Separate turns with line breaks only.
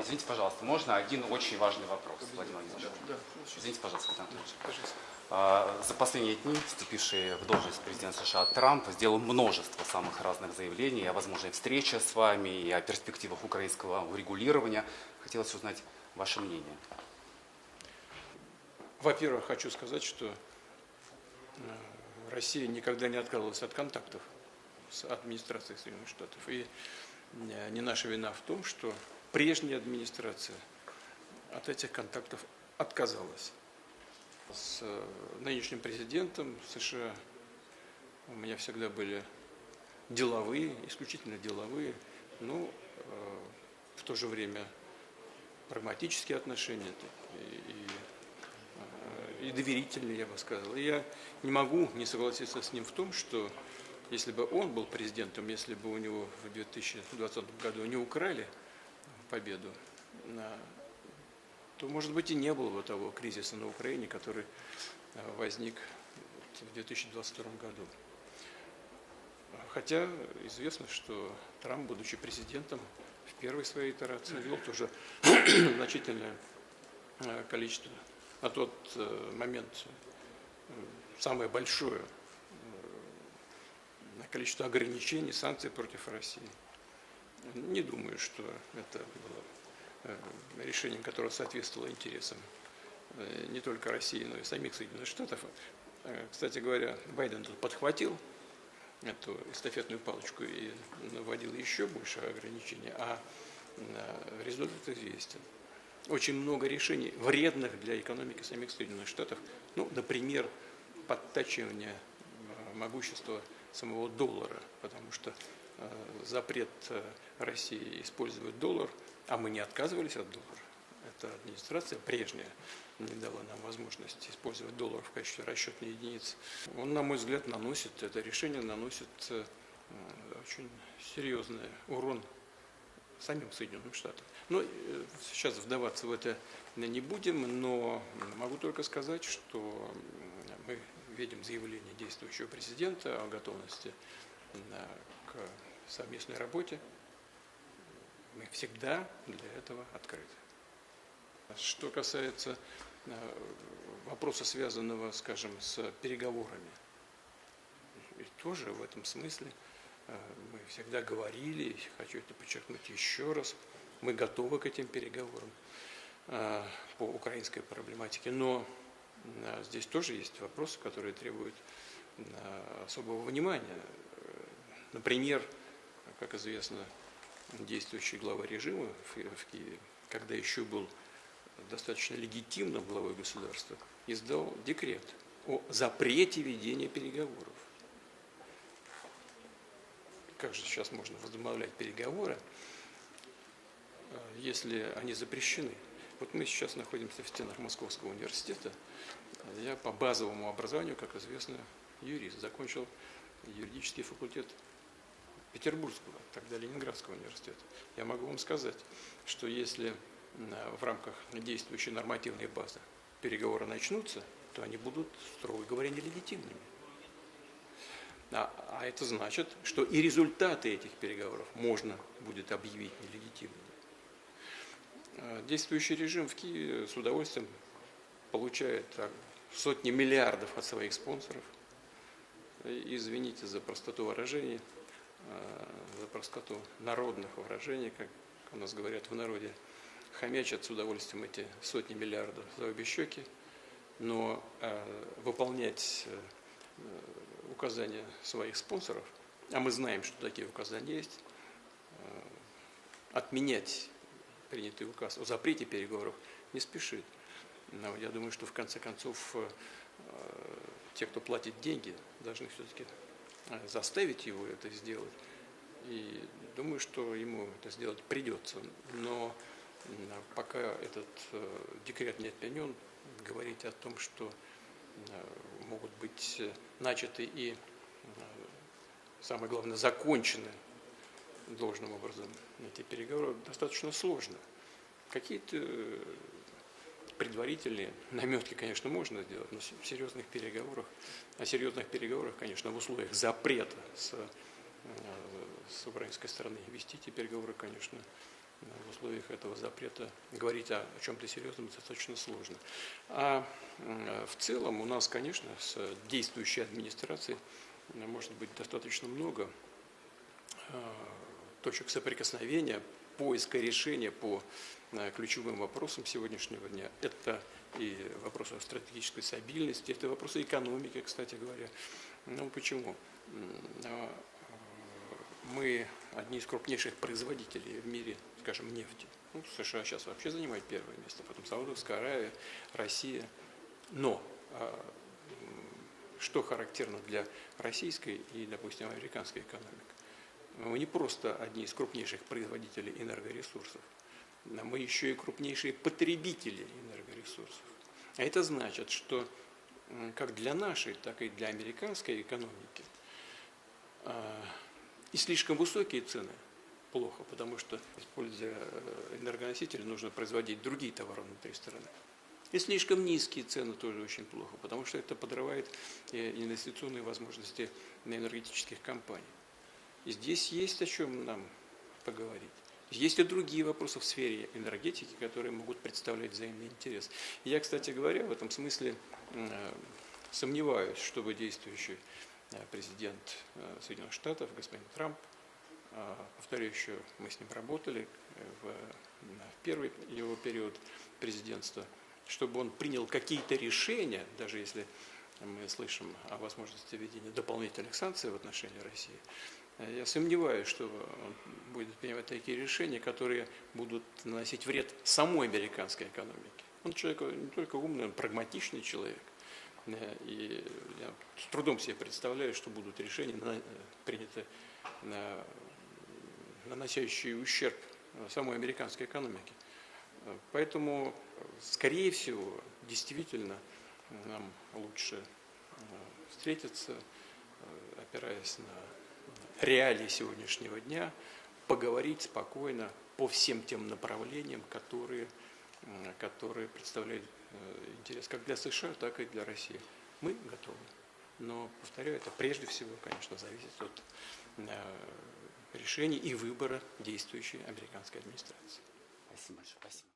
Извините, пожалуйста, можно один очень важный вопрос, Владимир Владимирович?
Да.
Извините, пожалуйста, Владимир Анатольевич.
Пожалуйста.
За последние дни вступивший в должность президент США Трамп сделал множество самых разных заявлений о возможной встрече с вами и о перспективах украинского урегулирования. Хотелось узнать ваше мнение.
Во-первых, хочу сказать, что Россия никогда не отказывалась от контактов с администрацией Соединенных Штатов. И не наша вина в том, что прежняя администрация от этих контактов отказалась. С нынешним президентом США у меня всегда были деловые, исключительно деловые, но в то же время прагматические отношения и доверительные, я бы сказал. И я не могу не согласиться с ним в том, что если бы он был президентом, если бы у него в 2020 году не украли победу, то, может быть, и не было бы того кризиса на Украине, который возник в 2022 году. Хотя известно, что Трамп, будучи президентом, в первой своей итерации вел тоже значительное количество, на тот момент самое большое количество ограничений, санкций против России. Не думаю, что это было решением, которое соответствовало интересам не только России, но и самих Соединенных Штатов. Кстати говоря, Байден тут подхватил эту эстафетную палочку и вводил еще больше ограничений, а результат известен. Очень много решений, вредных для экономики самих Соединенных Штатов, ну, например, подтачивание могущества самого доллара, потому что запрет России использовать доллар, а мы не отказывались от доллара. Эта администрация прежняя не дала нам возможность использовать доллар в качестве расчетной единицы. Он, на мой взгляд, это решение наносит очень серьезный урон самим Соединенным Штатам. Но сейчас вдаваться в это не будем, но могу только сказать, что мы видим заявление действующего президента о готовности к совместной работе. Мы всегда для этого открыты. Что касается вопроса, связанного, скажем, с переговорами, и тоже в этом смысле мы всегда говорили, хочу это подчеркнуть еще раз, мы готовы к этим переговорам по украинской проблематике, но здесь тоже есть вопросы, которые требуют особого внимания. Например, как известно, действующий глава режима в Киеве, когда еще был достаточно легитимным главой государства, издал декрет о запрете ведения переговоров. Как же сейчас можно возобновлять переговоры, если они запрещены? Вот мы сейчас находимся в стенах Московского университета. Я по базовому образованию, как известно, юрист. Закончил юридический факультет Петербургского, тогда Ленинградского университета. Я могу вам сказать, что если в рамках действующей нормативной базы переговоры начнутся, то они будут, строго говоря, нелегитимными. А это значит, что и результаты этих переговоров можно будет объявить нелегитимными. Действующий режим в Киеве с удовольствием получает сотни миллиардов от своих спонсоров. Извините за простоту выражений, за простоту народных выражений, как у нас говорят в народе, хомячат с удовольствием эти сотни миллиардов за обе щеки, но выполнять указания своих спонсоров, а мы знаем, что такие указания есть, отменять принятый указ о запрете переговоров не спешит. Но я думаю, что в конце концов те, кто платит деньги, должны все-таки заставить его это сделать. И думаю, что ему это сделать придется. Но пока этот декрет не отменен, говорить о том, что могут быть начаты и, самое главное, закончены должным образом эти переговоры, достаточно сложно. Какие-то предварительные наметки, конечно, можно сделать, но о серьезных переговорах, конечно, в условиях запрета с украинской стороны вести эти переговоры, конечно, в условиях этого запрета говорить о чем-то серьезном достаточно сложно. А в целом у нас, конечно, с действующей администрацией может быть достаточно много точек соприкосновения, поиска решения по ключевым вопросам сегодняшнего дня. Это и вопросы стратегической стабильности, это вопросы экономики, кстати говоря. Ну почему? Мы одни из крупнейших производителей в мире, скажем, нефти. Ну, США сейчас вообще занимает первое место, потом Саудовская Аравия, Россия. Но что характерно для российской и, допустим, американской экономики? Мы не просто одни из крупнейших производителей энергоресурсов, мы еще и крупнейшие потребители энергоресурсов. А это значит, что как для нашей, так и для американской экономики и слишком высокие цены плохо, потому что, используя энергоносители, нужно производить другие товары внутри страны. И слишком низкие цены тоже очень плохо, потому что это подрывает инвестиционные возможности энергетических компаний. И здесь есть о чем нам поговорить. Есть и другие вопросы в сфере энергетики, которые могут представлять взаимный интерес. И я, кстати говоря, в этом смысле сомневаюсь, чтобы действующий президент Соединенных Штатов, господин Трамп, повторю еще, мы с ним работали в первый его период президентства, чтобы он принял какие-то решения, даже если мы слышим о возможности введения дополнительных санкций в отношении России, я сомневаюсь, что он будет принимать такие решения, которые будут наносить вред самой американской экономике. Он человек не только умный, он прагматичный человек. И я с трудом себе представляю, что будут решения приняты, наносящие ущерб самой американской экономике. Поэтому, скорее всего, действительно, нам лучше встретиться, опираясь на реалии сегодняшнего дня, поговорить спокойно по всем тем направлениям, которые представляют интерес как для США, так и для России. Мы готовы. Но, повторяю, это прежде всего, конечно, зависит от решений и выбора действующей американской администрации.
Спасибо большое. Спасибо.